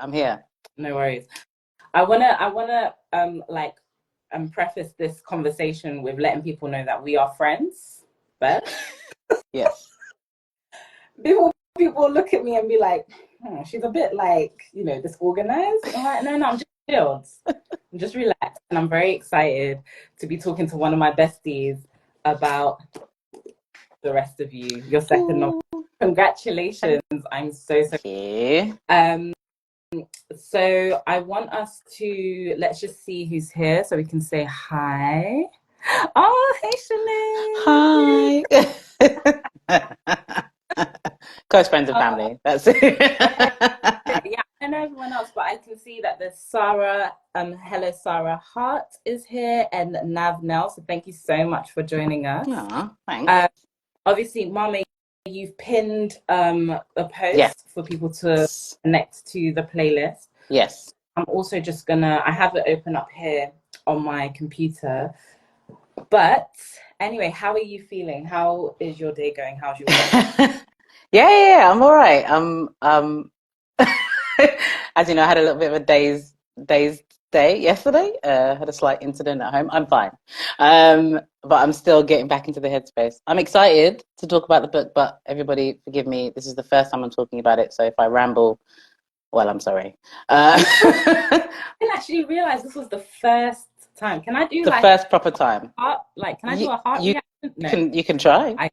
I'm here. No worries. I wanna preface this conversation with letting people know that we are friends. But Yes. people look at me and be like, she's a bit like, disorganized. I'm like, no, I'm just chilled. I'm just relaxed. And I'm very excited to be talking to one of my besties about the rest of you, your second novel. Congratulations. I'm so Thank you. um so I want us to let's just see who's here so we can say hi. Oh, hey Hi. Close friends and Shalane. family. That's it. Yeah, I don't know everyone else, but I can see that there's Sarah. Hello, Sarah Hart is here, and Nav Nell. So thank you so much for joining us. Aw, thanks. Obviously, Mame, you've pinned a Yes. post for people to connect to the playlist. Yes. I'm also just gonna. I have it open up here on my computer. But anyway, how are you feeling? How is your day going? How's your week? Yeah, I'm all right. As you know, I had a little bit of a day's day yesterday. Had a slight incident at home. I'm fine. But I'm still getting back into the headspace. I'm excited to talk about the book, but everybody forgive me. This is the first time I'm talking about it, so if I ramble, well, I'm sorry. I didn't actually realize this was the first time. Can I do The like first proper time. heart? Like, can I do You a heart you reaction? No, you can try. I.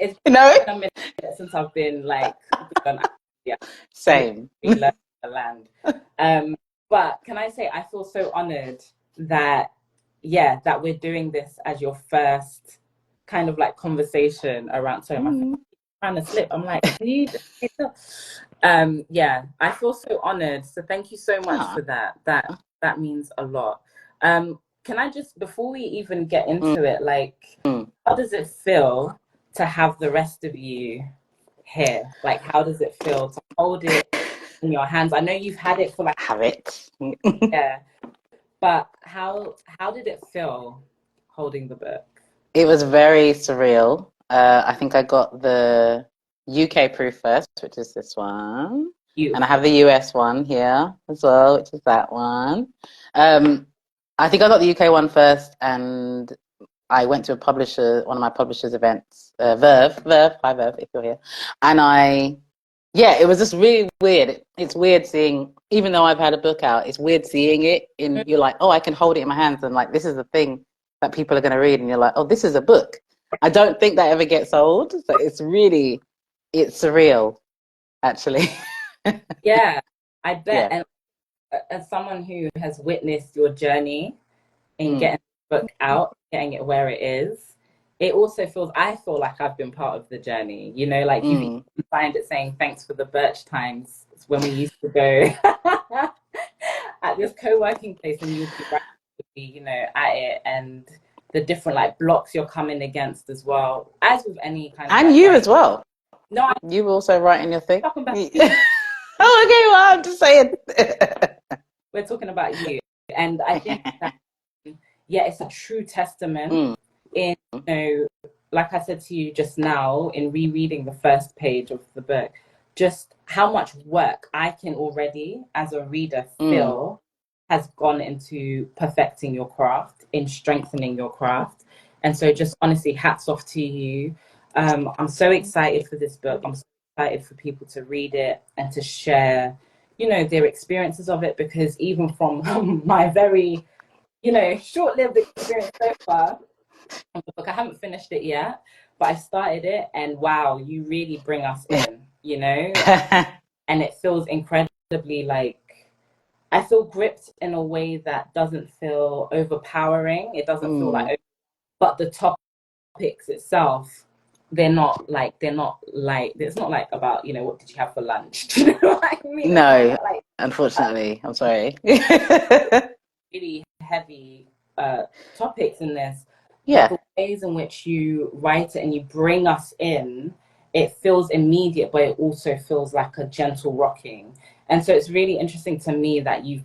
It's No? been a minute since I've been like gone. Yeah, Same. literally left the land. But can I say I feel so honored that that we're doing this as your first kind of like conversation around. So my friend trying to slip. I'm like, can you just yeah, I feel so honored. So thank you so much Ah. for that. That means a lot. Can I just before we even get into it, like, how does it feel to have the rest of you here? Like, how does it feel to hold it in your hands? I know you've had it for like Have it. yeah, but how did it feel holding the book? It was very surreal. I think I got the UK proof first, which is this one. And I Beautiful. have the US one here as well, which is that one. I think I got the UK one first, and I went to one of my publishers' events, hi Verve, if you're here. And it was just really weird. It's weird seeing, even though I've had a book out, it's weird seeing it you're like, oh, I can hold it in my hands, and like, this is the thing that people are going to read, and you're like, oh, this is a book. I don't think that ever gets old. So it's surreal, actually. Yeah, I bet. Yeah. And as someone who has witnessed your journey in Mm. getting the book out, getting it where it is, it also I feel like I've been part of the journey. Like you've even Mm. signed it saying thanks for the Birch Times. It's when we used to go at this co-working place and you'd be right, at it, and the different like blocks you're coming against as well, as with any kind of And like you writing. as well. No, I'm You also writing your thing. talking about you. Oh, okay. Well, I'm just saying. We're talking about you. And I think that, it's a true testament Mm. in, like I said to you just now, in rereading the first page of the book, just how much work I can already, as a reader, Mm. feel has gone into perfecting your craft, in strengthening your craft. And so, just honestly, hats off to you. I'm so excited for this book. I'm so excited for people to read it and to share, their experiences of it, because even from my very, short-lived experience so far, look, I haven't finished it yet, but I started it, and wow, you really bring us in, and it feels incredibly like I feel gripped in a way that doesn't feel overpowering. It doesn't feel Mm. like, but the topics itself, they're not like it's not like about what did you have for lunch? Do you know what I mean? It's not No, about like unfortunately, I'm sorry. really heavy topics in this, but Yeah. the ways in which you write it and you bring us in, it feels immediate, but it also feels like a gentle rocking. And so it's really interesting to me that you've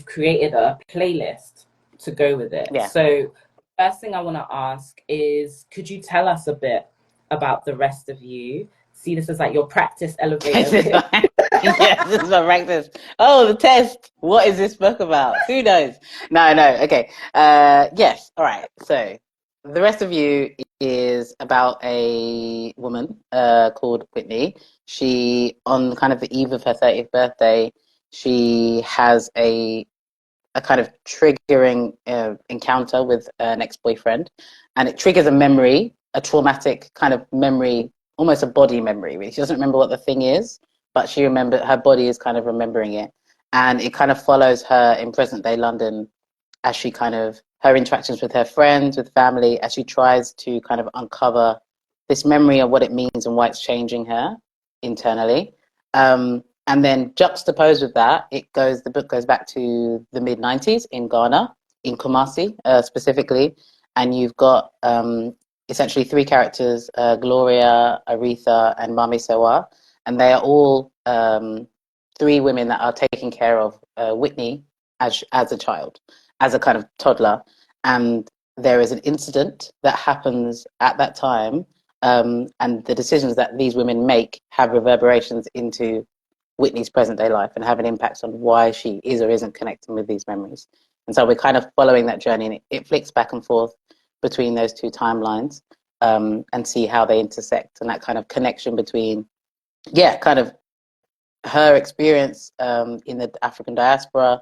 created a playlist to go with it. Yeah. So first thing I want to ask is, could you tell us a bit about the rest of you? see this as like your practice This elevator is pitch. my, yes, this is my practice. Oh, the test. What is this book about? Who knows? No, no. Okay. Yes. All right. So the rest of you is about a woman called Whitney. She, on kind of the eve of her 30th birthday, she has a kind of triggering encounter with an ex-boyfriend, and it triggers a memory, a traumatic kind of memory, almost a body memory. Really, she doesn't remember what the thing is, but she remember her body is kind of remembering it, and it kind of follows her in present day London as she kind of her interactions with her friends, with family, as she tries to kind of uncover this memory of what it means and why it's changing her internally. And then juxtaposed with that, the book goes back to the mid 90s in Ghana, in Kumasi specifically, and you've got essentially three characters: Gloria, Aretha, and Mame Sewa, and they are all three women that are taking care of Whitney as a child, as a kind of toddler, and there is an incident that happens at that time, and the decisions that these women make have reverberations into Whitney's present day life and have an impact on why she is or isn't connecting with these memories. And so we're kind of following that journey, and it flicks back and forth between those two timelines, and see how they intersect, and that kind of connection between, yeah, kind of her experience in the African diaspora,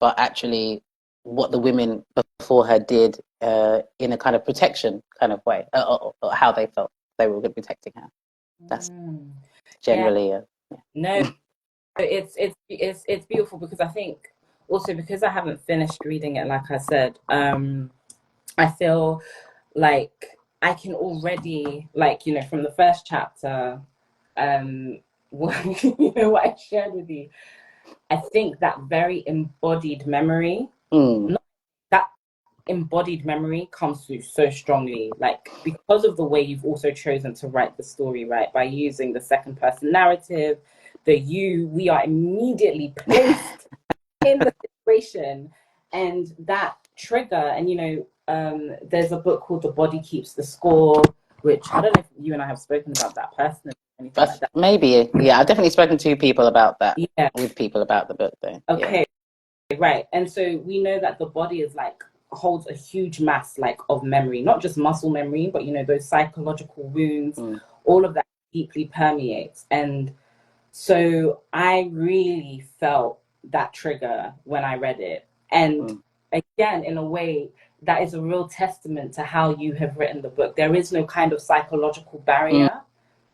but actually what the women before her did in a kind of protection kind of way, or how they felt they were protecting her. That's Yeah, generally no, it's beautiful because I think also because I haven't finished reading it, like I said, I feel like I can already, like, you know, from the first chapter, what, you know, what I shared with you, I think that very embodied memory, not that embodied memory comes through so strongly, like because of the way you've also chosen to write the story, right? By using the second person narrative, we are immediately placed in the situation, and that trigger, and you know, there's a book called The Body Keeps the Score, which I don't know if you and I have spoken about that personally or anything like that. Maybe, yeah, I've definitely spoken to people about that. Yeah. With people about the book, though. Okay. Yeah. Right. And so we know that the body is like holds a huge mass like of memory, not just muscle memory, but you know, those psychological wounds, all of that deeply permeates. And so I really felt that trigger when I read it. And again, in a way, that is a real testament to how you have written the book. There is no kind of psychological barrier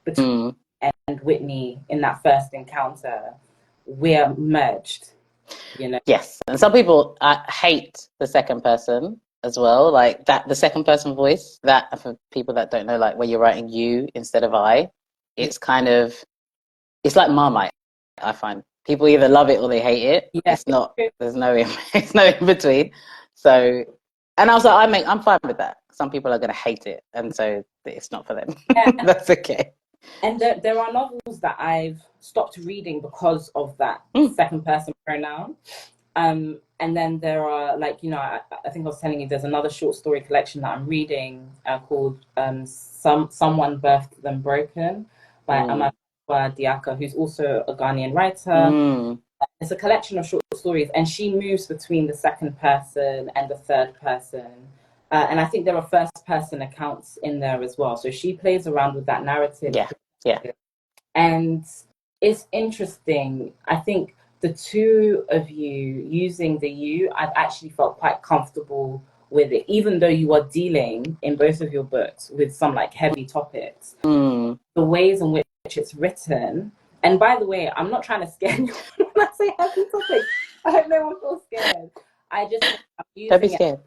between and Whitney in that first encounter. We're merged, you know. Yes, and some people hate the second person as well, like that the second person voice. That, for people that don't know, like where you're writing you instead of I, it's kind of, it's like Marmite. I find people either love it or they hate it. Yeah. It's not. There's no. It's no in between. So, and I was like, I'm fine with that. Some people are gonna hate it, and so it's not for them. Yeah. That's okay. And there are novels that I've stopped reading because of that second person pronoun. And then there are, like, you know, I think I was telling you, there's another short story collection that I'm reading called Someone Birthed Them Broken by Amadewa Diaka, who's also a Ghanaian writer. It's a collection of short stories, and she moves between the second person and the third person. And I think there are first person accounts in there as well. So she plays around with that narrative. Yeah. And it's interesting. I think the two of you using the you, I've actually felt quite comfortable with it, even though you are dealing in both of your books with some like heavy topics. The ways in which it's written, and by the way, I'm not trying to scare you when I say heavy topics. I hope no one feels scared. I'm using Don't be scared.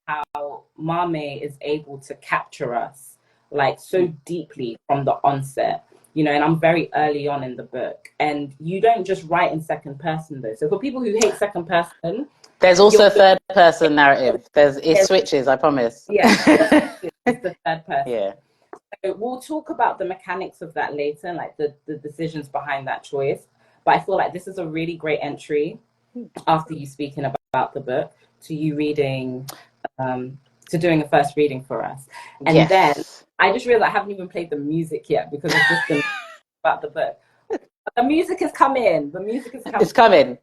how Mame is able to capture us like so deeply from the onset, you know, and I'm very early on in the book. And you don't just write in second person though. So for people who hate second person, there's also a third person narrative. It switches, I promise. Yeah, it's the third person. Yeah. So we'll talk about the mechanics of that later, like the decisions behind that choice. But I feel like this is a really great entry after you speaking about the book to you reading to doing a first reading for us. And then I just realized I haven't even played the music yet because I've just been about the book. The music is coming. The music is coming. It's coming.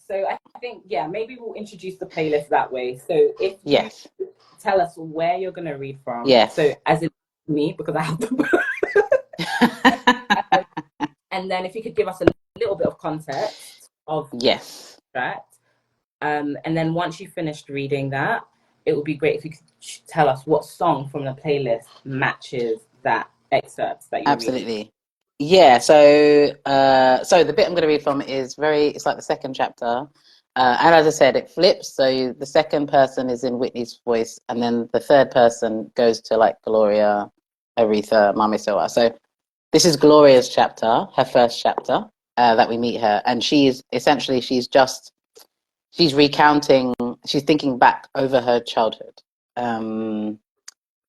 So I think, yeah, maybe we'll introduce the playlist that way. So if you tell us where you're going to read from. So as in me, because I have the book. And then if you could give us a little bit of context of that. And then once you finished reading that, it would be great if you could tell us what song from the playlist matches that excerpt that you're reading. Yeah, so the bit I'm going to read from is it's like the second chapter. And as I said, it flips. So the second person is in Whitney's voice, and then the third person goes to like Gloria, Aretha, Maame Blue. So this is Gloria's chapter, her first chapter, that we meet her. And she's recounting, she's thinking back over her childhood.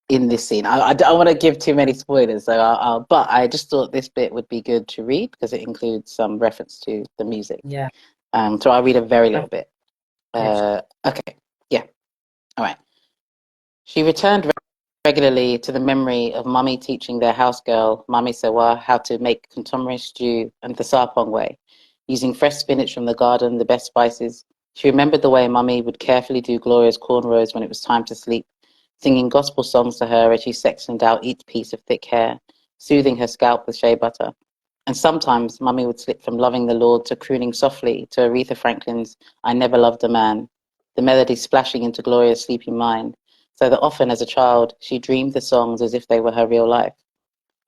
In this scene, I don't want to give too many spoilers, so but I just thought this bit would be good to read because it includes some reference to the music. Yeah. So I'll read a very little bit. Okay. Yeah. All right. She returned regularly to the memory of Mummy teaching their house girl, Mami Sewa, how to make contemporary stew and the Sarpong way, using fresh spinach from the garden, the best spices. She remembered the way Mummy would carefully do Gloria's cornrows when it was time to sleep, singing gospel songs to her as she sectioned out each piece of thick hair, soothing her scalp with shea butter. And sometimes Mummy would slip from loving the Lord to crooning softly to Aretha Franklin's I Never Loved a Man, the melody splashing into Gloria's sleepy mind, so that often as a child she dreamed the songs as if they were her real life.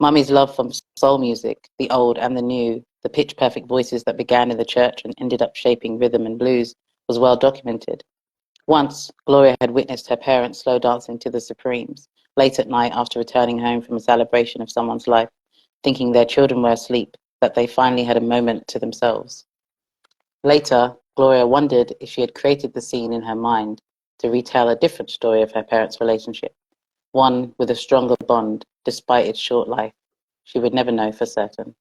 Mummy's love for soul music, the old and the new, the pitch-perfect voices that began in the church and ended up shaping rhythm and blues, was well documented. Once, Gloria had witnessed her parents slow dancing to the Supremes, late at night after returning home from a celebration of someone's life, thinking their children were asleep, that they finally had a moment to themselves. Later, Gloria wondered if she had created the scene in her mind to retell a different story of her parents' relationship, one with a stronger bond, despite its short life. She would never know for certain.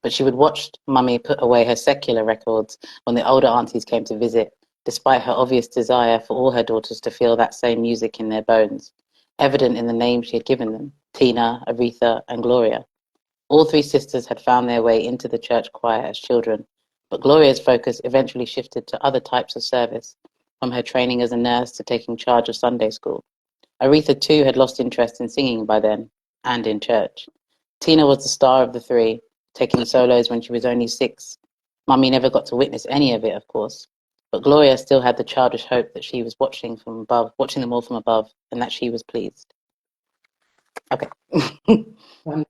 But she would watch Mummy put away her secular records when the older aunties came to visit, despite her obvious desire for all her daughters to feel that same music in their bones, evident in the names she had given them, Tina, Aretha, and Gloria. All three sisters had found their way into the church choir as children, but Gloria's focus eventually shifted to other types of service, from her training as a nurse to taking charge of Sunday school. Aretha, too, had lost interest in singing by then, and in church. Tina was the star of the three, taking solos when she was only 6. Mummy never got to witness any of it, of course, but Gloria still had the childish hope that she was watching them all from above, and that she was pleased. Okay.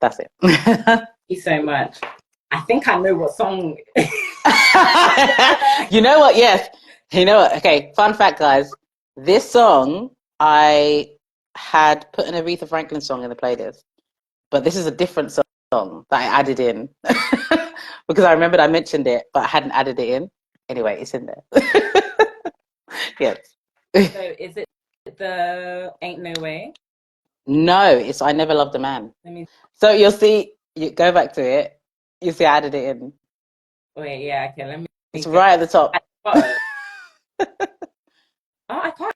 That's it. Thank you so much. I think I know what song. You know what? Yes. You know what? Okay. Fun fact, guys. This song, I had put an Aretha Franklin song in the playlist, but this is a different song that I added in because I remembered I mentioned it, but I hadn't added it in. Anyway, it's in there. Yes. So is it the Ain't No Way? No, it's I Never Loved a Man. So you'll see, you go back to it, you see I added it in. Wait, yeah, okay, let me. It's right at the top. Oh, I can't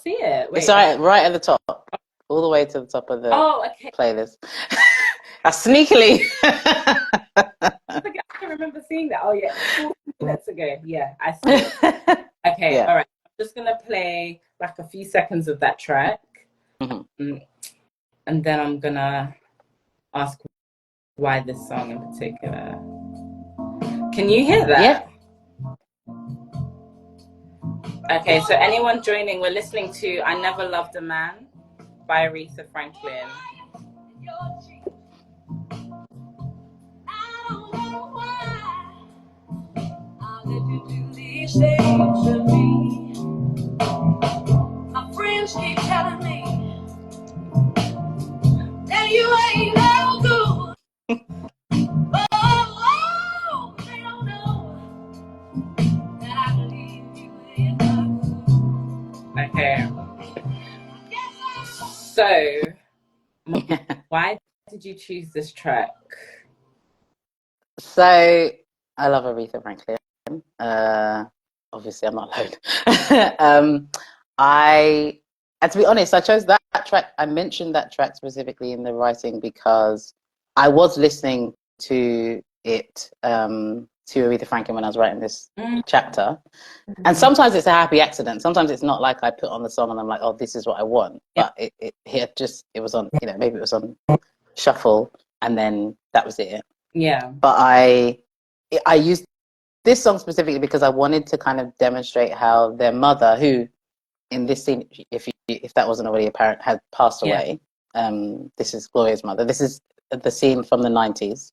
see it. Wait. It's right at the top, all the way to the top of the playlist. Sneakily. I can remember seeing that. Oh, yeah, 4 minutes ago. Yeah, I see it. Okay, all right. I'm just going to play like a few seconds of that track. Mm-hmm. And then I'm going to ask why this song in particular. Can you hear that? Yeah. Okay, so anyone joining, we're listening to I Never Loved a Man by Aretha Franklin. I don't know why I let you do these things to me. My friends keep telling me that you ain't no good. Oh, they don't know that I believe you in my good. Okay. So, why did you choose this track? So, I love Aretha Franklin. Obviously, I'm not alone. And to be honest, I chose that track. I mentioned that track specifically in the writing because I was listening to it, to Aretha Franklin when I was writing this chapter. And sometimes it's a happy accident. Sometimes it's not like I put on the song and I'm like, oh, this is what I want. But it was on, maybe it was on shuffle and then that was it. Yeah. But I used this song specifically because I wanted to kind of demonstrate how their mother, who in this scene, if that wasn't already apparent, had passed away. This is Gloria's mother. This is the scene from the 90s.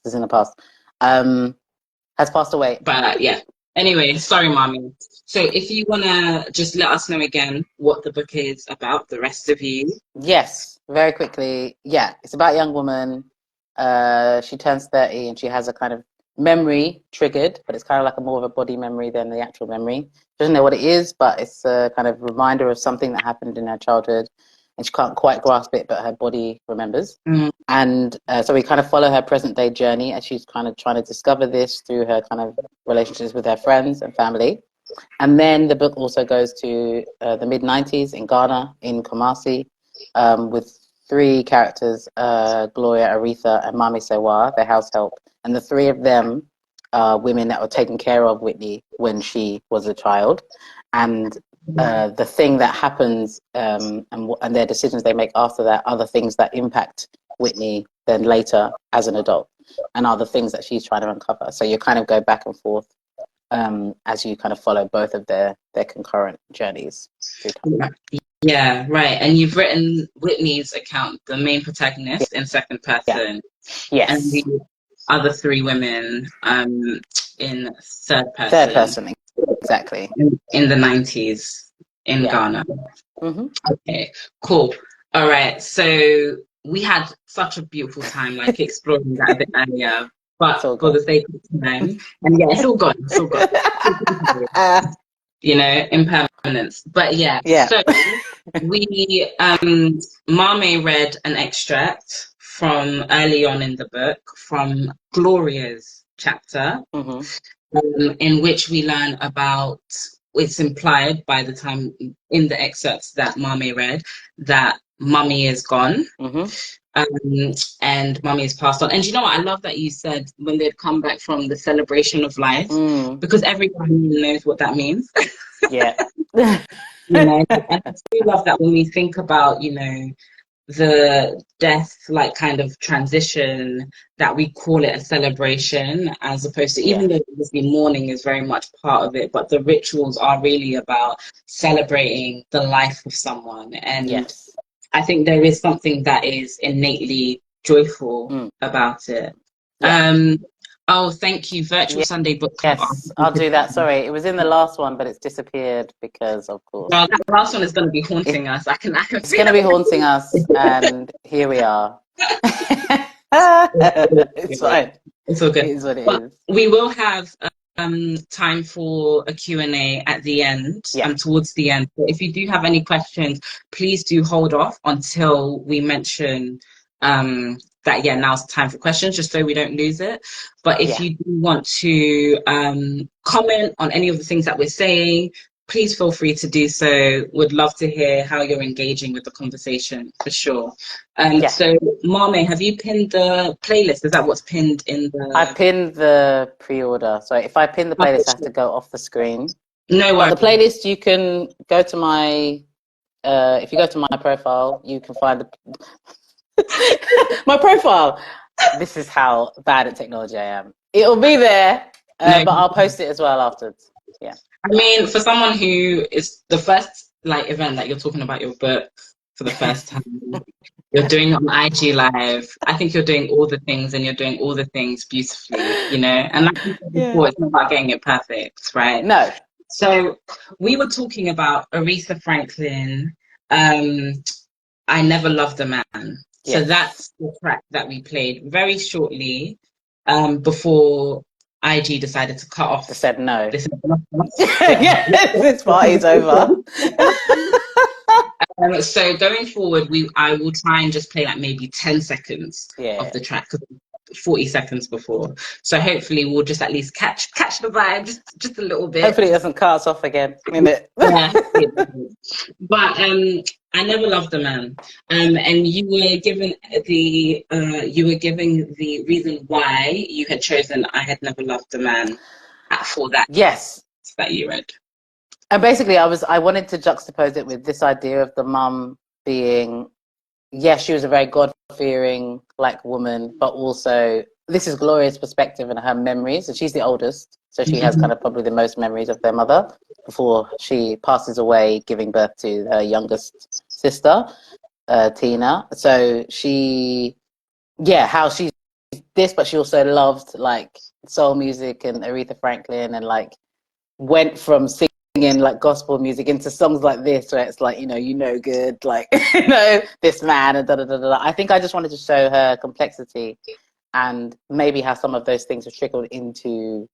This is in the past. Has passed away. But yeah. Anyway, sorry, Mommy. So if you want to just let us know again what the book is about, the rest of you. Yes, very quickly. Yeah, it's about a young woman. She turns 30 and she has a kind of memory triggered, but it's kind of like more of a body memory than the actual memory. She doesn't know what it is, but it's a kind of reminder of something that happened in her childhood. And she can't quite grasp it, but her body remembers. And so we kind of follow her present day journey as she's kind of trying to discover this through her kind of relationships with her friends and family. And then the book also goes to the mid-90s in Ghana, in Kumasi, with three characters, Gloria, Aretha, and Mami Sewa, their house help. And the three of them are women that were taking care of Whitney when she was a child. And the thing that happens and their decisions they make after that are the things that impact Whitney then later as an adult and are the things that she's trying to uncover. So you kind of go back and forth as you kind of follow both of their concurrent journeys through time. Yeah, right. And you've written Whitney's account, the main protagonist, in second person. Yes. And the other three women in third person. Third person, exactly. In the 90s in Ghana. Okay, cool. All right. So we had such a beautiful time, like exploring that a bit earlier. But for the sake of time, and yeah, it's all gone. It's all gone. You know, impermanence. But yeah. So we Mame read an extract from early on in the book from Gloria's chapter, in which we learn about, it's implied by the time in the excerpts that Mame read that Mummy is gone. And Mummy has passed on. And you know what? I love that you said when they'd come back from the celebration of life, because everyone knows what that means. Yeah. You know, and I do love that when we think about, you know, the death, like kind of transition, that we call it a celebration, as opposed to, even though obviously mourning is very much part of it, but the rituals are really about celebrating the life of someone. And I think there is something that is innately joyful about it. Oh, thank you. Virtual Sunday book club. Yes, I'll do that. Sorry, it was in the last one, but it's disappeared because, of course. Well, that last one is going to be haunting us. It's going to be haunting us, and here we are. It's fine. It's all good. It is what it is. We will have time for a Q&A at the end, towards the end. So if you do have any questions, please do hold off until we mention that now's the time for questions, just so we don't lose it. But if you do want to comment on any of the things that we're saying, please feel free to do so. Would love to hear how you're engaging with the conversation, for sure. So, Mame, have you pinned the playlist? Is that what's pinned in the... I pinned the pre-order. So if I pin the playlist, I have to go off the screen. No worries. But the playlist, you can go to my... if you go to my profile, you can find the... my profile. This is how bad at technology I am. It'll be there, but I'll post it as well afterwards. Yeah. I mean, for someone who is the first event that you're talking about your book for the first time, you're doing it on IG Live. I think you're doing all the things, and you're doing all the things beautifully, you know. And like you said before, it's not about getting it perfect, right? No. So we were talking about Aretha Franklin. I Never Loved a Man. So that's the track that we played very shortly before IG decided to cut off. They said no. This party's over. So going forward, I will try and just play like maybe 10 seconds of the track. 40 seconds before. So hopefully we'll just at least catch the vibe just a little bit. Hopefully it doesn't cut us off again, innit? Yeah. But I never loved the man. And you were given the reason why you had chosen I had never loved the man for that Yes. that you read. And basically I wanted to juxtapose it with this idea of the mum being, yes, she was a very God-fearing like woman, but also this is Gloria's perspective and her memories. And she's the oldest, so she has kind of probably the most memories of their mother before she passes away, giving birth to her youngest sister, Tina. So how she's this, but she also loved like soul music and Aretha Franklin, and like went from singing like gospel music into songs like this where it's like, good, like this man and da da da da. I think I just wanted to show her complexity and maybe how some of those things have trickled into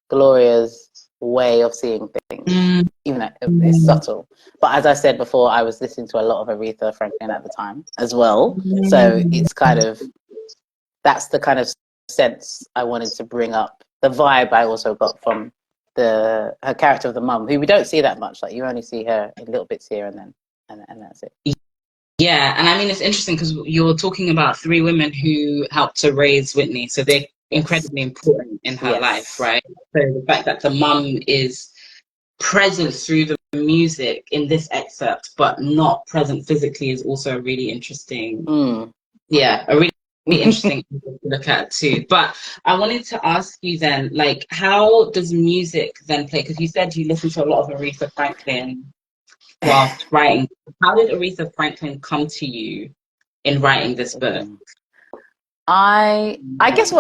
Gloria's way of seeing things, even though it's subtle. But as I said before, I was listening to a lot of Aretha Franklin at the time as well, so it's kind of, that's the kind of sense I wanted to bring up. The vibe I also got from her character of the mum, who we don't see that much. Like you only see her in little bits here and then, and that's it. Yeah, and I mean it's interesting because you're talking about three women who helped to raise Whitney, so they're incredibly important in her life, right? So the fact that the mum is present through the music in this excerpt, but not present physically, is also a really interesting. Yeah, a really interesting to look at too. But I wanted to ask you then, like, how does music then play? Because you said you listen to a lot of Aretha Franklin whilst writing. How did Aretha Franklin come to you in writing this book? I guess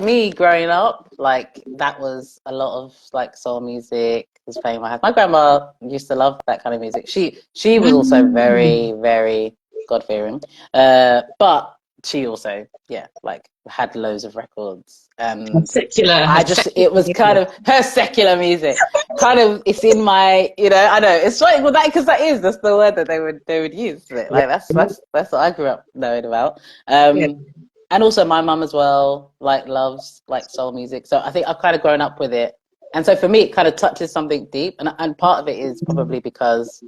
me growing up, like that was a lot of like soul music was playing in my house. My grandma used to love that kind of music. She was also very, very God-fearing, but she also like had loads of records. Secular. It was kind of her secular music. Kind of, it's in my, I know it's right, well, that's the word that they would use. Like that's what I grew up knowing about. And also my mum as well, like loves like soul music. So I think I've kind of grown up with it. And so for me, it kind of touches something deep. And part of it is probably because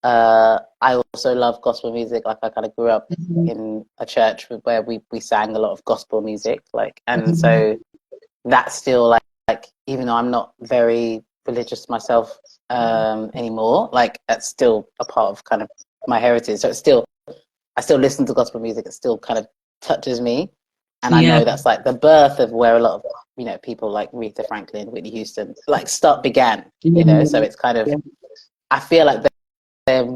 I also love gospel music. Like I kind of grew up in a church where we sang a lot of gospel music. Like, and so that's still like even though I'm not very religious myself anymore, like that's still a part of kind of my heritage. So I still listen to gospel music. It still kind of touches me, and I know that's like the birth of where a lot of people like Aretha Franklin, Whitney Houston like began. So it's kind of, I feel like they're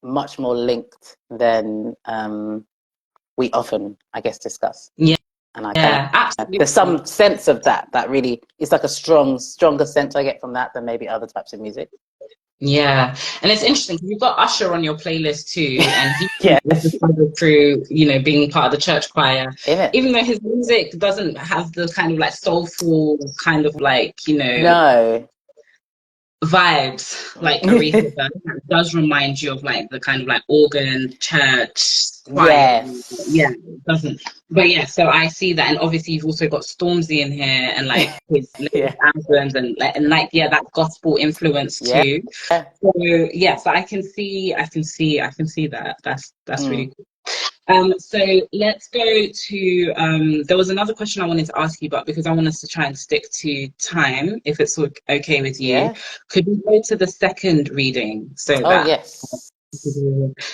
much more linked than we often, I guess, discuss. And absolutely. There's some sense of that really, it's like a stronger sense I get from that than maybe other types of music. Yeah, and it's interesting because you've got Usher on your playlist too, and he struggled through, being part of the church choir. Even though his music doesn't have the kind of like soulful kind of like, no vibes like Aretha does. It does remind you of like the kind of like organ church choir. Yeah, it doesn't. But yeah, so I see that, and obviously you've also got Stormzy in here, and like his albums, and that gospel influence too. So yeah, so I can see that. That's really cool. So let's go to, there was another question I wanted to ask you, but because I want us to try and stick to time, if it's okay with you, could we go to the second reading? So yes.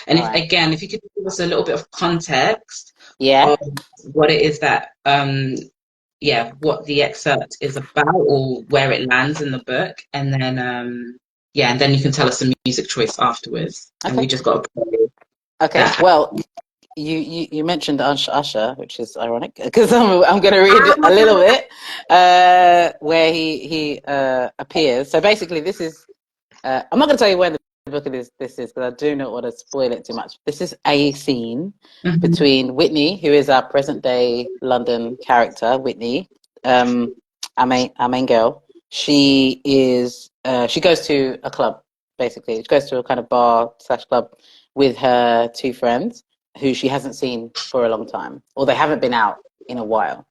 And if you could give us a little bit of context of what it is that, what the excerpt is about or where it lands in the book, and then, and then you can tell us the music choice afterwards. And we just got to play. Okay, well, you mentioned Usher, which is ironic because I'm going to read a little bit where he appears. So basically, this is I'm not going to tell you where the book this is because I do not want to spoil it too much. This is a scene between Whitney, who is our present day London character, Whitney, our main girl. She goes to a club, basically. She goes to a kind of bar/club with her two friends who she hasn't seen for a long time, or they haven't been out in a while.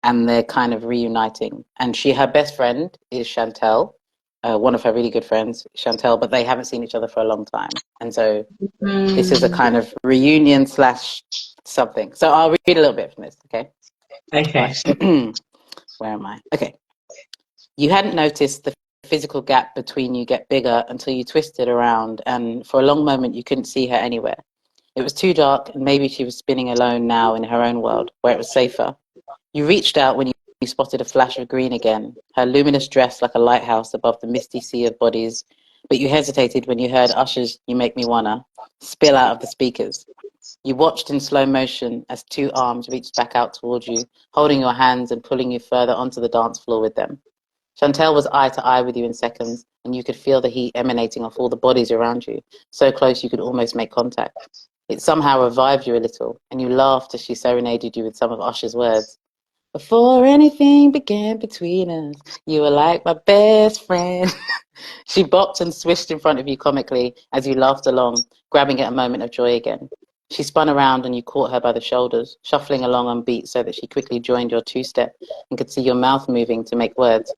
and they're kind of reuniting. And her best friend is Chantel, one of her really good friends, Chantel, but they haven't seen each other for a long time. And so this is a kind of reunion slash something. So I'll read a little bit from this, okay? Okay. Right. Where am I? Okay. You hadn't noticed the physical gap between you get bigger until you twisted around, and for a long moment you couldn't see her anywhere. It was too dark, and maybe she was spinning alone now in her own world, where it was safer. You reached out when you spotted a flash of green again, her luminous dress like a lighthouse above the misty sea of bodies, but you hesitated when you heard Usher's You Make Me Wanna spill out of the speakers. You watched in slow motion as two arms reached back out towards you, holding your hands and pulling you further onto the dance floor with them. Chantel was eye to eye with you in seconds, and you could feel the heat emanating off all the bodies around you, so close you could almost make contact. It somehow revived you a little, and you laughed as she serenaded you with some of Usher's words. Before anything began between us, you were like my best friend. She bopped and swished in front of you comically as you laughed along, grabbing at a moment of joy again. She spun around and you caught her by the shoulders, shuffling along on beat so that she quickly joined your two-step and could see your mouth moving to make words.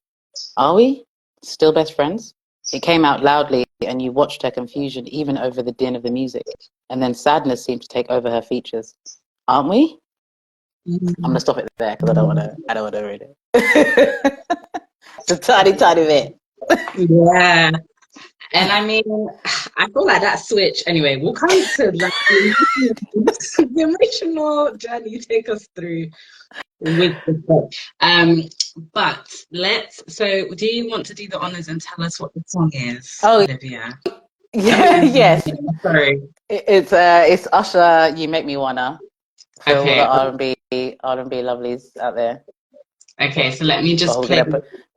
Are we still best friends? It came out loudly and you watched her confusion even over the din of the music. And then sadness seemed to take over her features. Aren't we? I'm gonna stop it there because I don't wanna read it. It's a tiny, tiny bit. Yeah. And I mean, I feel like that switch, anyway, we'll come to like the emotional journey you take us through with the book. But so do you want to do the honors and tell us what the song is, Oh, Olivia? yeah, yes. Sorry. It's Usher. You Make Me Wanna, for all the Okay. R&B lovelies out there. Okay, so let me just play.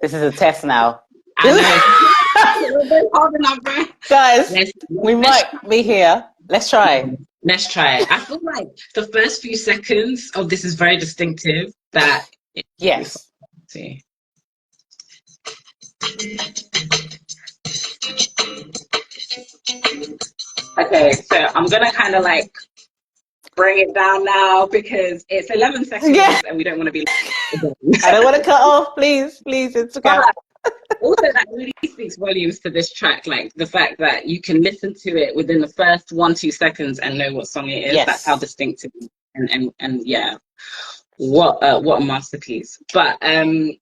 This is a test now. I know. We're both holding our breath. Guys, we might be here. Let's try. Let's try it. I feel like the first few seconds of this is very distinctive. Yes. See. Okay, so I'm gonna kind of like bring it down now because it's 11 seconds and we don't want to be. I don't want to cut off. Please, Instagram. Also, that really speaks volumes to this track, like the fact that you can listen to it within the first 1-2 seconds and know what song it is. Yes. That's how distinctive and yeah, what a masterpiece. But I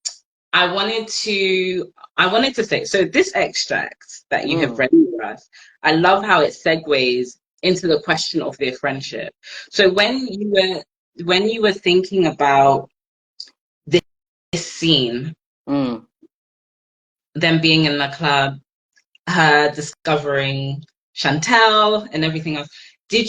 wanted to say, so this extract that you have read for us, I love how it segues into the question of their friendship. So when you were thinking about this scene, them being in the club, her discovering Chantel and everything else, did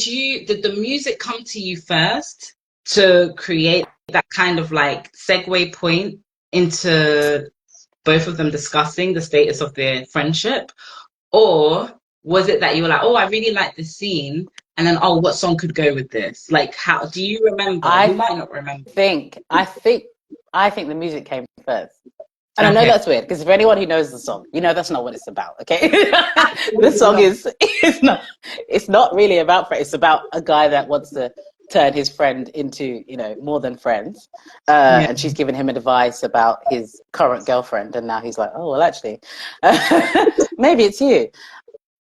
the music come to you first to create that kind of like segue point into both of them discussing the status of their friendship? Or was it that you were like, oh, I really like this scene, and then, oh, what song could go with this? Like, how do you remember? You might not remember. I think the music came first. And okay. I know that's weird, because for anyone who knows the song, you know that's not what it's about, okay? The song it's not really about friends. It's about a guy that wants to turn his friend into, more than friends. And she's given him advice about his current girlfriend, and now he's like, oh, well, actually, maybe it's you.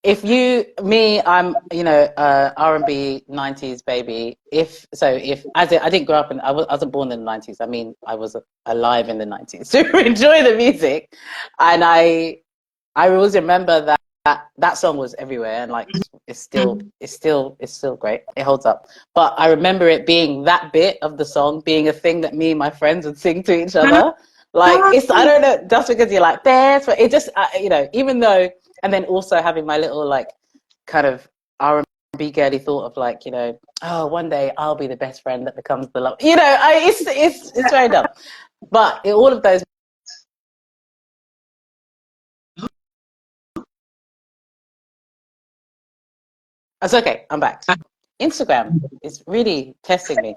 I'm, R&B 90s baby. I didn't grow up I wasn't born in the 90s. I mean, I was alive in the 90s to enjoy the music. And I always remember that song was everywhere, and like, it's still great. It holds up. But I remember it being that bit of the song being a thing that me and my friends would sing to each other. Like, I don't know, just because you're like, best, but it just, even though, and then also having my little, like, kind of R&B girly thought of, like, oh, one day I'll be the best friend that becomes the love. It's very dumb. But all of those. It's okay. I'm back. Instagram is really testing me.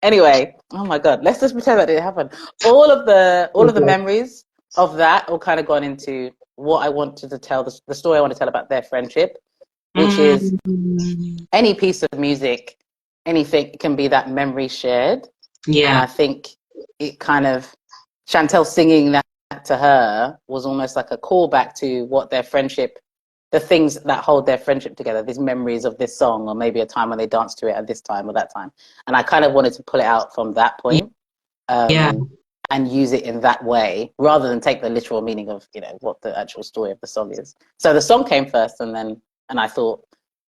Anyway, oh my God, let's just pretend that didn't happen. All of the memories of that all kind of gone into what I wanted to tell, the story I want to tell about their friendship, which is any piece of music, anything can be that memory shared. And Yeah. I think it kind of, Chantel singing that to her was almost like a callback to what their friendship, the things that hold their friendship together, these memories of this song, or maybe a time when they danced to it at this time or that time. And I kind of wanted to pull it out from that point, Yeah. and use it in that way, rather than take the literal meaning of, you know, what the actual story of the song is. So the song came first, and I thought,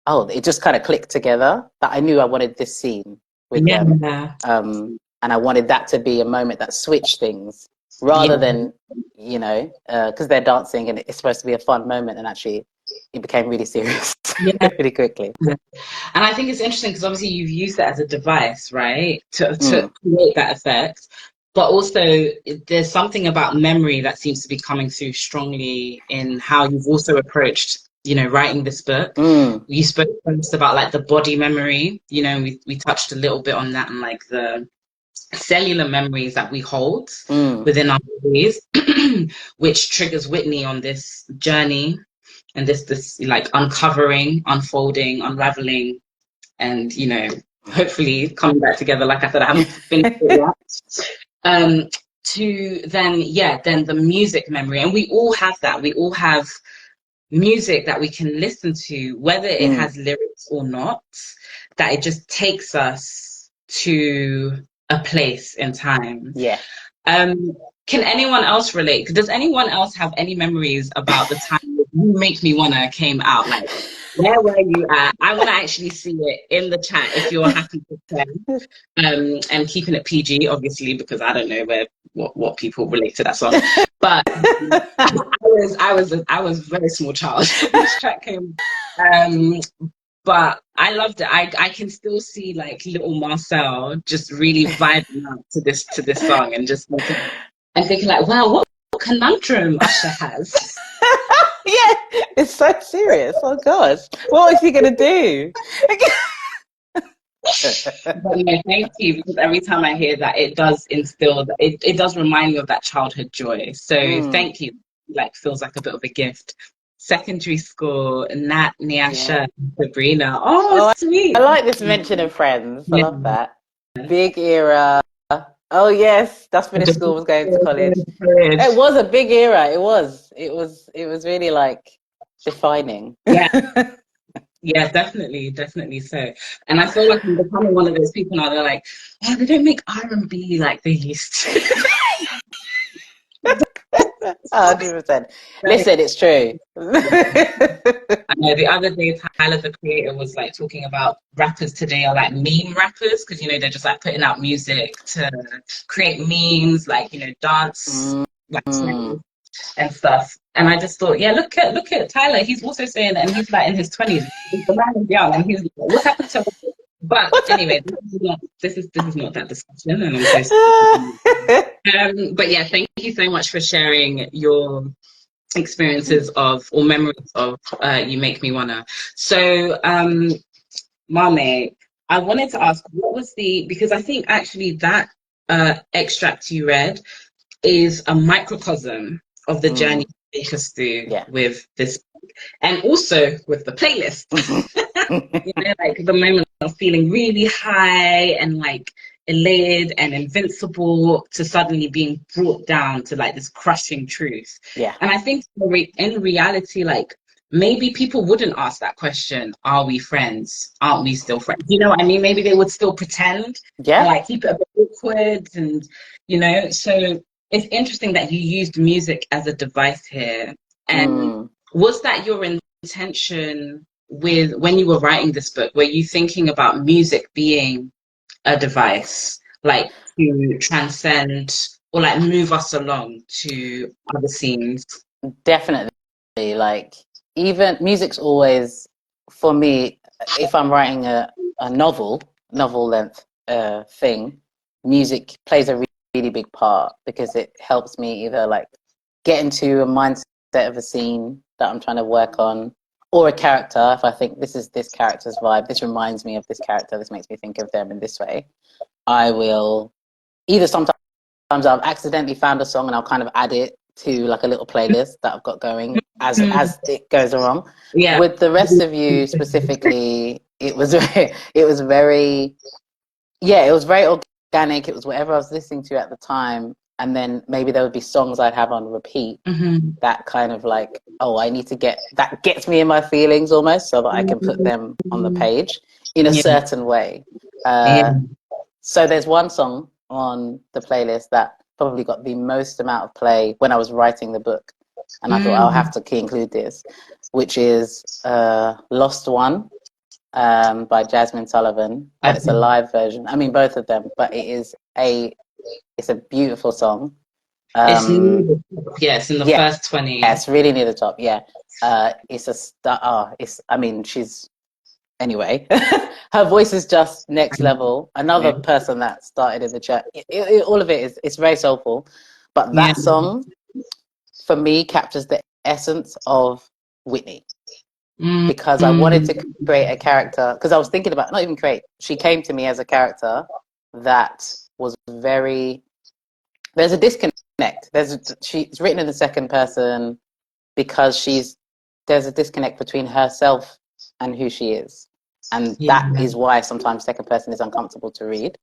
oh, it just kind of clicked together that I knew I wanted this scene with them. Yeah. And I wanted that to be a moment that switched things, rather Yeah. than, you know, because they're dancing and it's supposed to be a fun moment, and actually it became really serious Yeah. really quickly. And I think it's interesting because obviously you've used it as a device, right, to Mm. create that effect. But also, there's something about memory that seems to be coming through strongly in how you've also approached, you know, writing this book. Mm. You spoke first about like the body memory, you know, we touched a little bit on that, and like the cellular memories that we hold Mm. within our bodies, which triggers Whitney on this journey and this like uncovering, unfolding, unraveling, and you know, hopefully coming back together. Like I said, I haven't finished it yet. To then, yeah, then the music memory, and we all have that. We all have music that we can listen to, whether it Mm. has lyrics or not. That it just takes us to a place in time. Yeah. Um, can anyone else relate? Does anyone else have any memories about the time You Make Me Wanna came out? Like, where were you at? I want to actually see it in the chat if you're happy to share. And keeping it PG, obviously, because I don't know what people relate to that song. But I was a very small child when this track came. But I loved it. I can still see like little Marcel just really vibing out to this song, and just thinking like, wow, what conundrum Usher has. Yeah, it's so serious. Oh gosh, what is he gonna do? But no, thank you, because every time I hear that, it does instill it does remind me of that childhood joy. So Mm. thank you. Like feels like a bit of a gift. Secondary school, Nat, Yeah. Niasha, Sabrina. Oh, Oh, I sweet. like this mention of Friends. I Yeah. love that. Big era. Oh yes, that's finished school, was going to college. It was a big era. It was. It was. It was really like defining. Yeah. Yeah, definitely, definitely so. And I feel like I'm becoming one of those people now. They're like, oh, they don't make R&B like they used to. 100%. Like, Listen, it's true. I know the other day, Tyler the Creator was like talking about rappers today are like meme rappers because you know they're just like putting out music to create memes, like you know dance like Mm. songs and stuff. And I just thought, yeah, look at Tyler. He's also saying that, and he's like in his 20s. The man is young, and he's like, what's happened to him? But What's anyway, this is not that discussion, and I'm so sorry. But yeah, thank you so much for sharing your experiences of or memories of You Make Me Wanna. So, Mame, I wanted to ask, what was because I think actually that extract you read is a microcosm of the journey you take us through Yeah. with this, and also with the playlist. You know, like the moment of feeling really high and like elated and invincible to suddenly being brought down to like this crushing truth. Yeah. And I think in reality, like maybe people wouldn't ask that question, are we friends? Aren't we still friends? You know what I mean? Maybe they would still pretend and Yeah. like keep it a bit awkward and, you know, so it's interesting that you used music as a device here. And Mm. was that your intention with when you were writing this book? Were you thinking about music being a device, like to transcend or like move us along to other scenes? Definitely. Like, even music's always, for me, if I'm writing a novel length thing, music plays a really big part, because it helps me either like get into a mindset of a scene that I'm trying to work on, or a character. If I think this is this character's vibe, this reminds me of this character, this makes me think of them in this way, I will either sometimes I've accidentally found a song and I'll kind of add it to like a little playlist that I've got going as it goes along. Yeah. With the rest of you specifically, it was very, it was very, yeah, it was very organic. It was whatever I was listening to at the time. And then maybe there would be songs I'd have on repeat. That kind of like, oh, I need to that gets me in my feelings almost, so that I can put them on the page in a certain way. So there's one song on the playlist that probably got the most amount of play when I was writing the book. And I thought I'll have to include this, which is Lost One by Jasmine Sullivan. But it's a live version. I mean, both of them, but it's a beautiful song. It's in the first 20. Yeah, it's really near the top. Yeah, it's a star. She's anyway. Her voice is just next level. Another person that started in the chat. All of it it's very soulful, but that song for me captures the essence of Whitney. Because I wanted to create a character, because I was thinking about, not even create, she came to me as a character that was there's a disconnect. She's written in the second person because there's a disconnect between herself and who she is. And that is why sometimes second person is uncomfortable to read.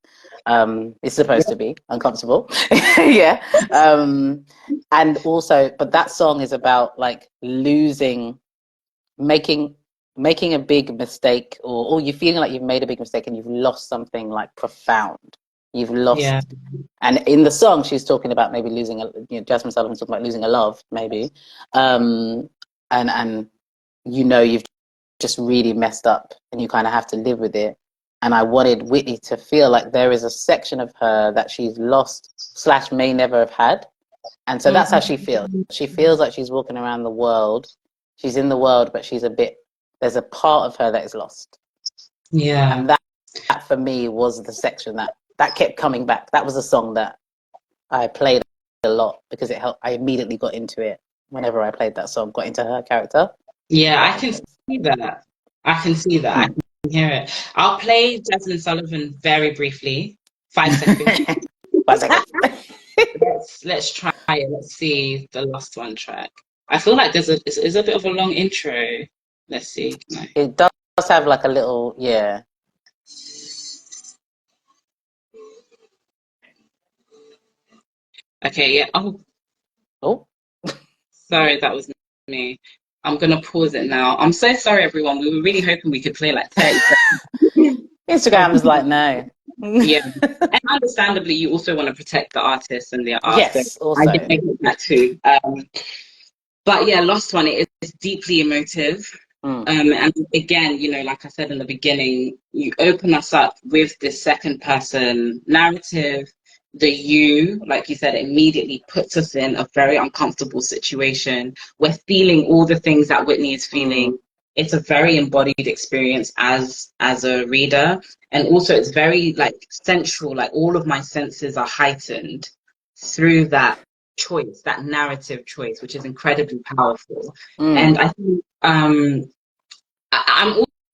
It's supposed to be uncomfortable. Yeah. And also, but that song is about like making a big mistake, or you feeling like you've made a big mistake and you've lost something like profound. You've lost, and in the song she's talking about maybe losing Jasmine Sullivan's talking about losing a love, maybe, and you've just really messed up, and you kind of have to live with it. And I wanted Whitney to feel like there is a section of her that she's lost / may never have had, and so that's how she feels. She feels like she's walking around the world. She's in the world, but there's a part of her that is lost. Yeah. And that for me was the section that kept coming back. That was a song that I played a lot because it helped. I immediately got into it whenever I played that song, got into her character. Yeah, I can see that. I can hear it. I'll play Jasmine Sullivan very briefly. 5 seconds. 5 seconds. Let's try it. Let's see the Lost One track. I feel like there's a bit of a long intro. Let's see. It does have like a little, yeah. Okay, yeah. Oh. Sorry, that was me. I'm gonna pause it now. I'm so sorry, everyone. We were really hoping we could play like 30 seconds. Instagram is like, no. Yeah, and understandably, you also want to protect the artist and the art. Yes, so also. I did make that too. But yeah, Lost One, it is deeply emotive. And again, like I said in the beginning, you open us up with this second person narrative. The you, like you said, immediately puts us in a very uncomfortable situation. We're feeling all the things that Whitney is feeling. It's a very embodied experience as a reader. And also it's very like sensual, like all of my senses are heightened through that choice, that narrative choice, which is incredibly powerful. And I think I'm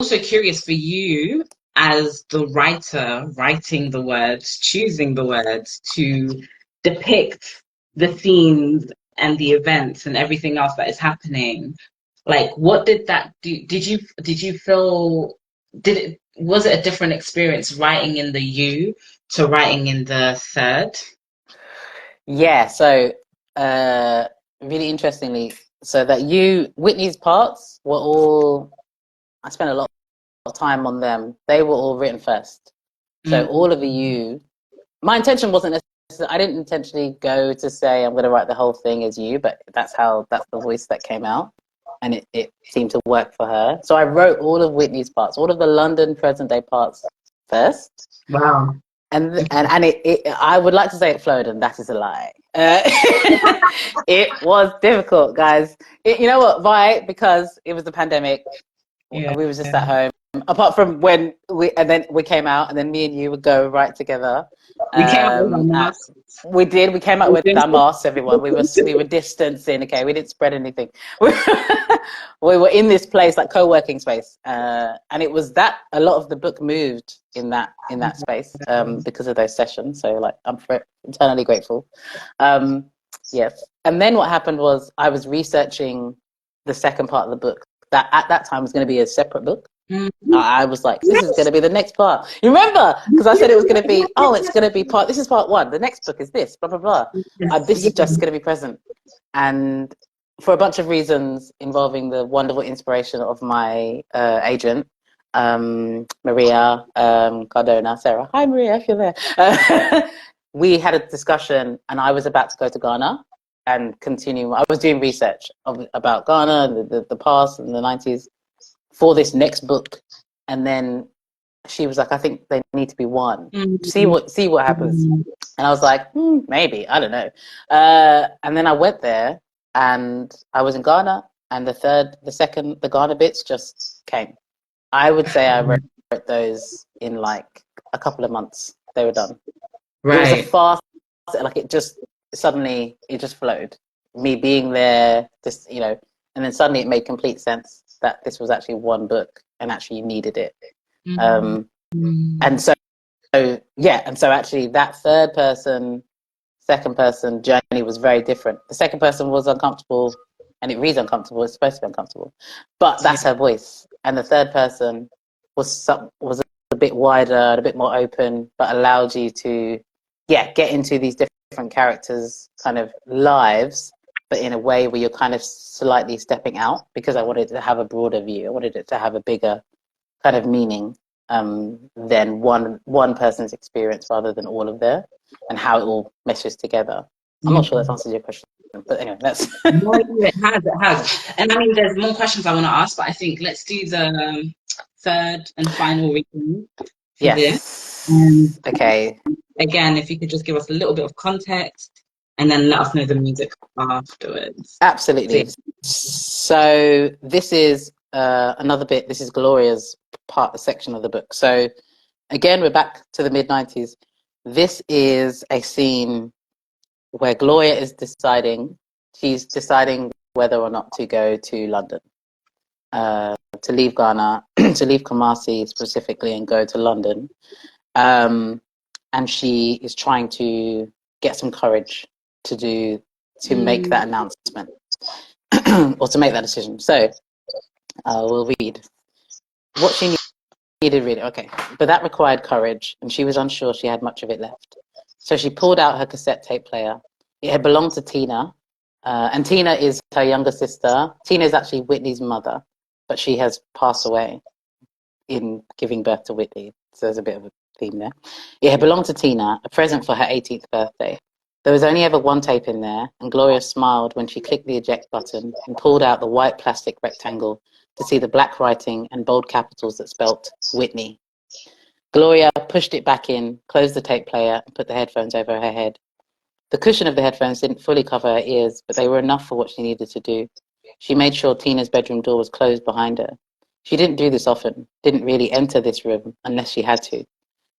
also curious for you as the writer, writing the words, choosing the words to depict the themes and the events and everything else that is happening. Like, what did that do? Did you feel, was it a different experience writing in the you to writing in the third? Yeah, so really interestingly, so that Whitney's parts were all, I spent a lot of time on them. They were all written first. So all of the my intention wasn't necessarily, I didn't intentionally go to say I'm going to write the whole thing as you, but that's the voice that came out, and it seemed to work for her. So I wrote all of Whitney's parts, all of the London present day parts first. Wow. And I would like to say it flowed, and that is a lie. It was difficult, guys. You know what? Why? Because it was the pandemic. Yeah. We were just at home. Apart from when we came out, and then me and you would go right together. We came out with our masks. We did. We came out with our masks. Everyone. We were distancing. Okay, we didn't spread anything. We were in this place, like co-working space, and it was that a lot of the book moved in that space because of those sessions. So like, I'm eternally grateful. Yes. And then what happened was I was researching the second part of the book that at that time was going to be a separate book. I was like, this is going to be the next part. You remember? Because I said it was going to be, oh, it's going to be part, this is part one. The next book is this, blah, blah, blah. Yes, This yeah. is just going to be present. And for a bunch of reasons involving the wonderful inspiration of my agent, Maria Cardona, Sarah. Hi, Maria, if you're there. We had a discussion, and I was about to go to Ghana and continue. I was doing research about Ghana, the past and the 90s for this next book. And then she was like, I think they need to be one. See what happens. And I was like, maybe, I don't know. And then I went there and I was in Ghana, and the Ghana bits just came. I would say I wrote those in like a couple of months. They were done. It was a Right. fast, like it just flowed. Me being there, and then suddenly it made complete sense that this was actually one book and actually you needed it. And so actually that second person journey was very different. The second person was uncomfortable, and it reads uncomfortable. It's supposed to be uncomfortable, but that's her voice. And the third person was a bit wider, a bit more open, but allowed you to, get into these different characters' kind of lives, but in a way where you're kind of slightly stepping out, because I wanted to have a broader view. I wanted it to have a bigger kind of meaning than one person's experience rather than all of theirs, and how it all meshes together. I'm not sure that's answered your question, but anyway, that's. No, it has, it has. And I mean, there's more questions I want to ask, but I think let's do the third and final reading for this. And Yes. Okay. again, if you could just give us a little bit of context and then let us know the music afterwards. So, Absolutely. So this is another bit. This is Gloria's section of the book. So again, we're back to the mid-90s. This is a scene where Gloria is deciding. She's deciding whether or not to go to London, to leave Ghana, to leave Kumasi specifically, and go to London. And she is trying to get some courage to make that announcement or to make that decision. So we'll read what she needed. Read it, okay. But that required courage, and she was unsure she had much of it left. So she pulled out her cassette tape player. It had belonged to Tina, and Tina is her younger sister. Tina is actually Whitney's mother, but she has passed away in giving birth to Whitney. So there's a bit of a theme there. It had belonged to Tina, a present for her 18th birthday. There was only ever one tape in there, and Gloria smiled when she clicked the eject button and pulled out the white plastic rectangle to see the black writing and bold capitals that spelt Whitney. Gloria pushed it back in, closed the tape player, and put the headphones over her head. The cushion of the headphones didn't fully cover her ears, but they were enough for what she needed to do. She made sure Tina's bedroom door was closed behind her. She didn't do this often, didn't really enter this room unless she had to.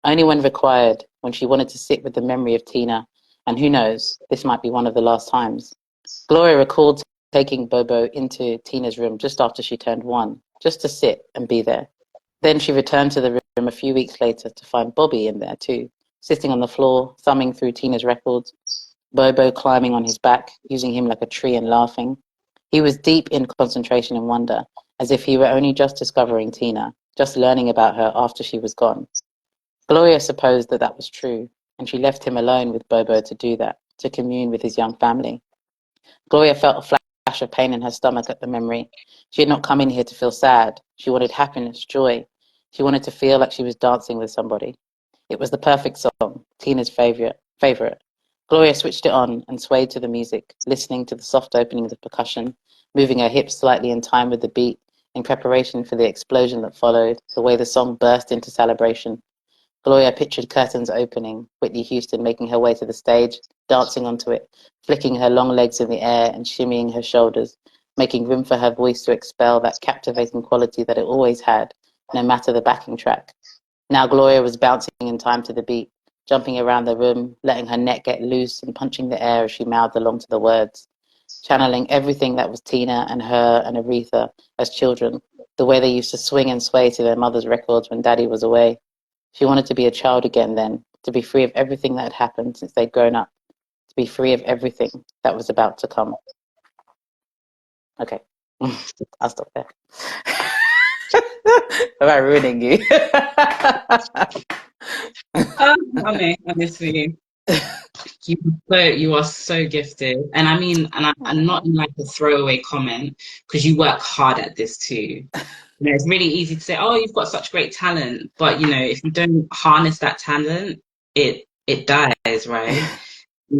Only when required, when she wanted to sit with the memory of Tina, and who knows, this might be one of the last times. Gloria recalled taking Bobo into Tina's room just after she turned 1, just to sit and be there. Then she returned to the room a few weeks later to find Bobby in there too, sitting on the floor, thumbing through Tina's records, Bobo climbing on his back, using him like a tree and laughing. He was deep in concentration and wonder, as if he were only just discovering Tina, just learning about her after she was gone. Gloria supposed that was true, and she left him alone with Bobo to do that, to commune with his young family. Gloria felt a flash of pain in her stomach at the memory. She had not come in here to feel sad. She wanted happiness, joy. She wanted to feel like she was dancing with somebody. It was the perfect song, Tina's favorite. Gloria switched it on and swayed to the music, listening to the soft opening of the percussion, moving her hips slightly in time with the beat, in preparation for the explosion that followed, the way the song burst into celebration. Gloria pictured curtains opening, Whitney Houston making her way to the stage, dancing onto it, flicking her long legs in the air and shimmying her shoulders, making room for her voice to expel that captivating quality that it always had, no matter the backing track. Now Gloria was bouncing in time to the beat, jumping around the room, letting her neck get loose and punching the air as she mouthed along to the words, channeling everything that was Tina and her and Aretha as children, the way they used to swing and sway to their mother's records when Daddy was away. She wanted to be a child again then, to be free of everything that had happened since they'd grown up, to be free of everything that was about to come. Okay, I'll stop there. Am I ruining you? Mame, honestly, you are so gifted, and I mean, and not in like a throwaway comment, because you work hard at this too. You know, it's really easy to say, "Oh, you've got such great talent," but you know, if you don't harness that talent, it dies, right?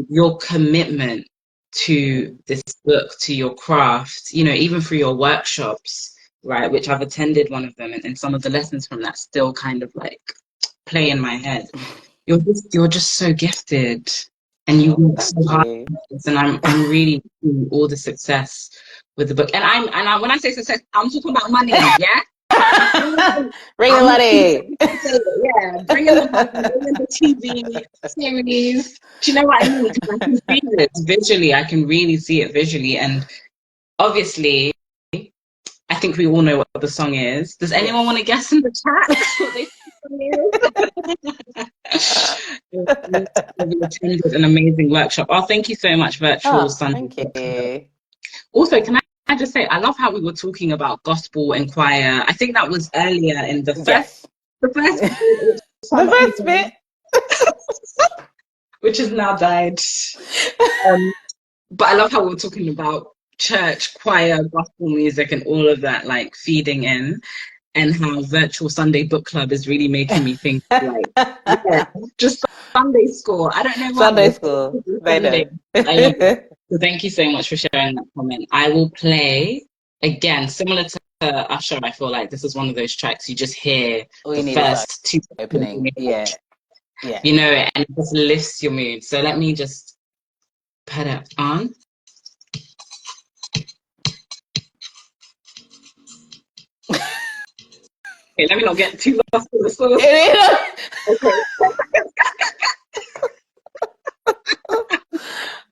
Your commitment to this book, to your craft, you know, even through your workshops, right? Which I've attended one of them, and some of the lessons from that still kind of like play in my head. You're just so gifted, and you Oh, work so thank hard. you. And I'm really seeing all the success with the book. And when I say success, I'm talking about money, yeah. Bring the I'm not gonna money. say it, yeah, bringing the money, bringing the TV series. Do you know what I mean? Because I can see it visually. I can really see it visually, and obviously, I think we all know what the song is. Does anyone want Yes. to guess in the chat what they think the song is? We attended an amazing workshop. Oh, thank you so much, Virtual Oh, Sunday thank Book Club. you. Also, can I just say, I love how we were talking about gospel and choir. I think that was earlier in Yes. the first, The first bit. which has now died. Um, but I love how we were talking about church, choir, gospel music, and all of that, like feeding in, and how Virtual Sunday Book Club is really making me think, like, yeah, just Sunday school. I don't know why. Sunday It's school. They Sunday. know. I love it. So thank you so much for sharing that comment. I will play again, similar to Usher. I feel like this is one of those tracks you just hear All the you need is that first two, opening. Yeah. Yeah. you know, and it just lifts your mood. So let me just put it on. Okay, let me not get too lost in the sauce. Okay.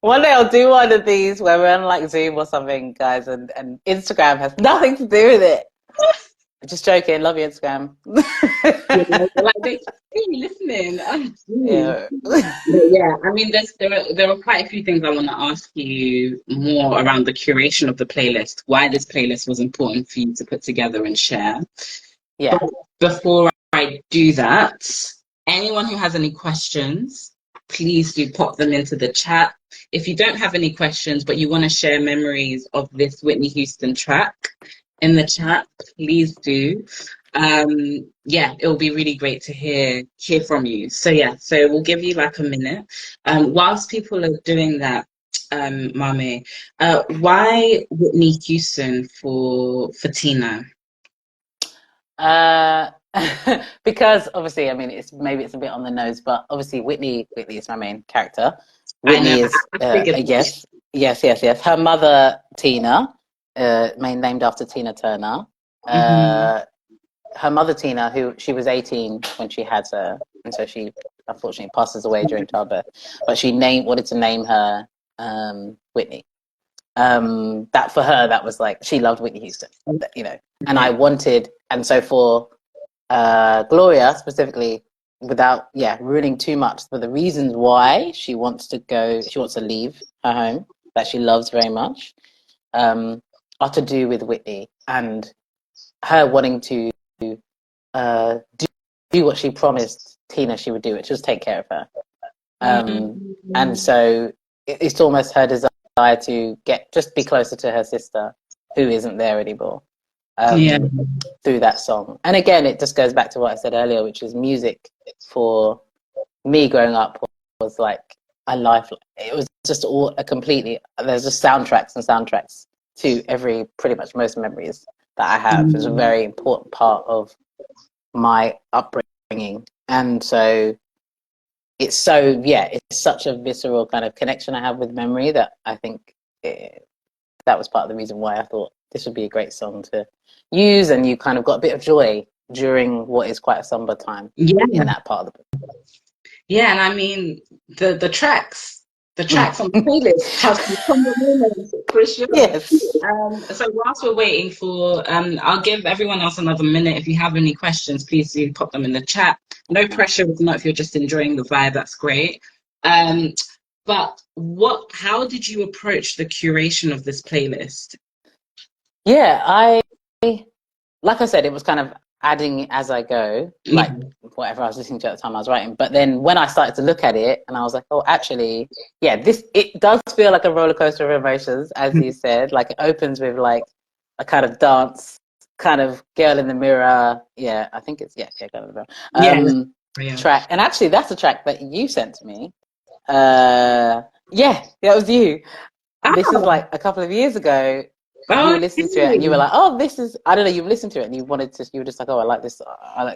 One day I'll do one of these where we're on like Zoom or something, guys, and Instagram has nothing to do with it. Just joking. Love you, Instagram. You know, like hey, listening. Oh, geez. Yeah. But yeah, I mean, there are quite a few things I want to ask you more around the curation of the playlist, why this playlist was important for you to put together and share. But Yeah. before I do that, anyone who has any questions, please do pop them into the chat. If you don't have any questions, but you want to share memories of this Whitney Houston track in the chat, please do. Yeah, it'll be really great to hear from you. So yeah, so we'll give you like a minute. Whilst people are doing that, Mame, why Whitney Houston for Tina? Uh, because obviously, I mean, it's a bit on the nose, but obviously Whitney is my main character. I know, Whitney is I figured. yes. Her mother Tina, named after Tina Turner. Mhm. Her mother Tina, who she was 18 when she had her, and so she unfortunately passes away during childbirth. But she wanted to name her Whitney. That for her, that was like she loved Whitney Houston, you know. And I wanted, and so for Gloria specifically, without ruining too much, for the reasons why she wants to leave her home that she loves very much, are to do with Whitney and her wanting to uh, do, do what she promised Tina she would do, which was take care of her. And Mhm. so it's almost her desire to be closer to her sister, who isn't there anymore, Yeah. through that song. And again, it just goes back to what I said earlier, which is music for me growing up was like a life. It was just all a completely. There's just soundtracks and soundtracks to pretty much most memories that I have. It's a very important part of my upbringing, and so it's such a visceral kind of connection I have with memory that I think that was part of the reason why I thought this would be a great song to use, and you kind of got a bit of joy during what is quite a somber time Yeah. in that part of the Yeah, and I mean the book. tracks on the playlist have some combo moments for sure. Yes. So whilst we're waiting for, I'll give everyone else another minute. If you have any questions, please do pop them in the chat. No pressure. If not, if you're just enjoying the vibe, that's great. Um, but how did you approach the curation of this playlist? Yeah, like I said, it was kind of adding as I go, like whatever I was listening to at the time I was writing. But then when I started to look at it, and I was like, oh, actually, yeah, it does feel like a roller coaster of emotions, as you said. Like it opens with like a kind of dance, kind of girl in the mirror. Yeah, I think it's girl in the mirror. Track, and actually, that's a track that you sent to me. Yeah, that was you. This is like a couple of years ago. You were listening to it and you were like, oh, this is, I don't know, you listened to it and you were just like, oh, I like this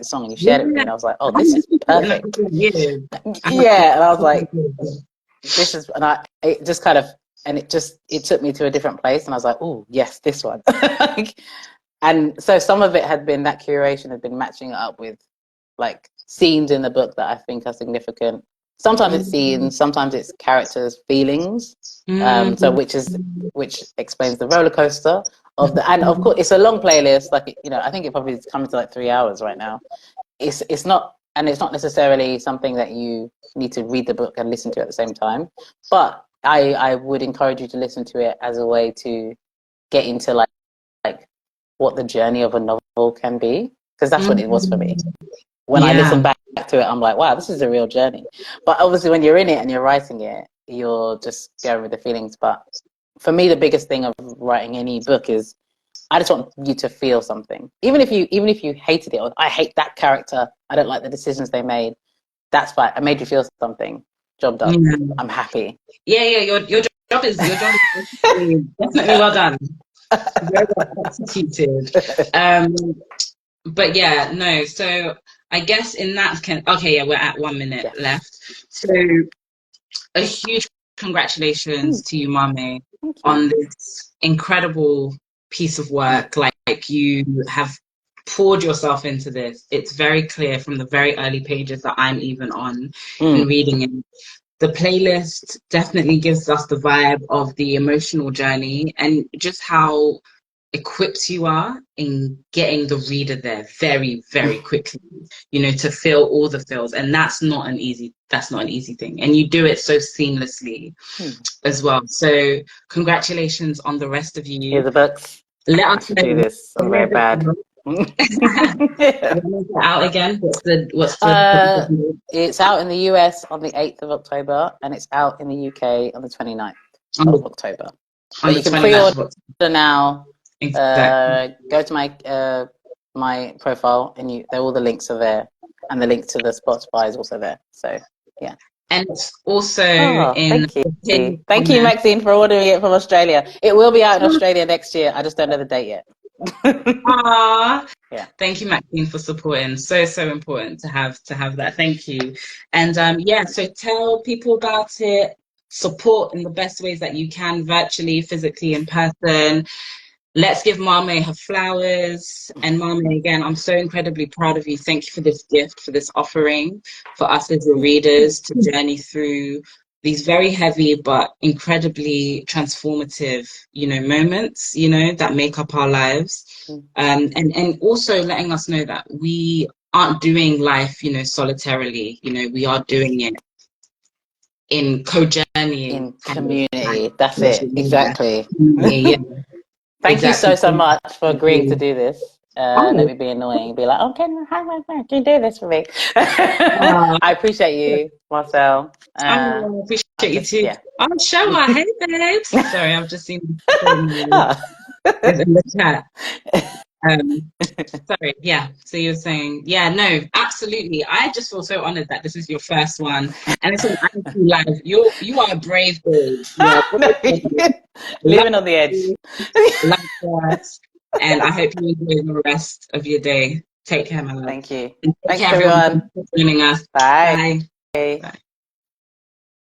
song, and you shared it with me, and I was like, oh, this is perfect. Yeah, and I was like, this is, and it just kind of, and it took me to a different place, and I was like, oh, yes, this one. And so some of it had been, that curation had been matching it up with like scenes in the book that I think are significant. Sometimes it's scenes, sometimes it's characters' feelings. So which explains the roller coaster of the, and of course it's a long playlist. Like, you know, I think it probably is coming to like 3 hours right now. It's not, and it's not necessarily something that you need to read the book and listen to at the same time. But I would encourage you to listen to it as a way to get into like what the journey of a novel can be, because that's what it was for me. When I listen back to it, I'm like, wow, this is a real journey. But obviously when you're in it and you're writing it, you're just going with the feelings. But for me, the biggest thing of writing any book is I just want you to feel something. Even if you hated it, or I hate that character, I don't like the decisions they made, that's fine. I made you feel something. Job done. I'm happy. Yeah, your job is definitely well done. Very well executed. But yeah, no, so I guess in that we're at 1 minute left. So a huge congratulations to you, Maame, on this incredible piece of work. Like you have poured yourself into this. It's very clear from the very early pages that I'm even on in reading it. The playlist definitely gives us the vibe of the emotional journey and just how equipped you are in getting the reader there very, very quickly, you know, to feel all the feels. And that's not an easy thing. And you do it so seamlessly as well. So congratulations on the rest of you. Here's the books. Let us do this. I'm very bad. Out again? What's it's out in the US on the 8th of October, and it's out in the UK on the 29th of October. But you can pre-order now. Exactly. Go to my profile, and all the links are there, and the link to the Spotify is also there. So yeah. And it's also thank you, Maxine, for ordering it from Australia. It will be out in Australia next year. I just don't know the date yet. Yeah. Thank you, Maxine, for supporting. So important to have that. Thank you. And so tell people about it. Support in the best ways that you can, virtually, physically, in person. Let's give Maame her flowers. And Maame, again, I'm so incredibly proud of you. Thank you for this gift, for this offering, for us as your readers to journey through these very heavy but incredibly transformative, you know, moments, you know, that make up our lives. And also letting us know that we aren't doing life, you know, solitarily. You know, we are doing it in co-journeying. In community. That's it. Exactly. Thank you so much for agreeing to do this. Let me be annoying. Be like, oh, can you do this for me? I appreciate you, Marcelle. I appreciate you too. Yeah. I'm sure. Hey, babes. Sorry, I've just seen in the chat. Sorry, yeah. So you're saying, yeah, no, absolutely. I just feel so honored that this is your first one, and it's an IQ Live. You are a brave babe. Living on the edge. And I hope you enjoy the rest of your day. Take care, my love. Thank you. Thanks everyone for joining us. Bye. Bye. Bye.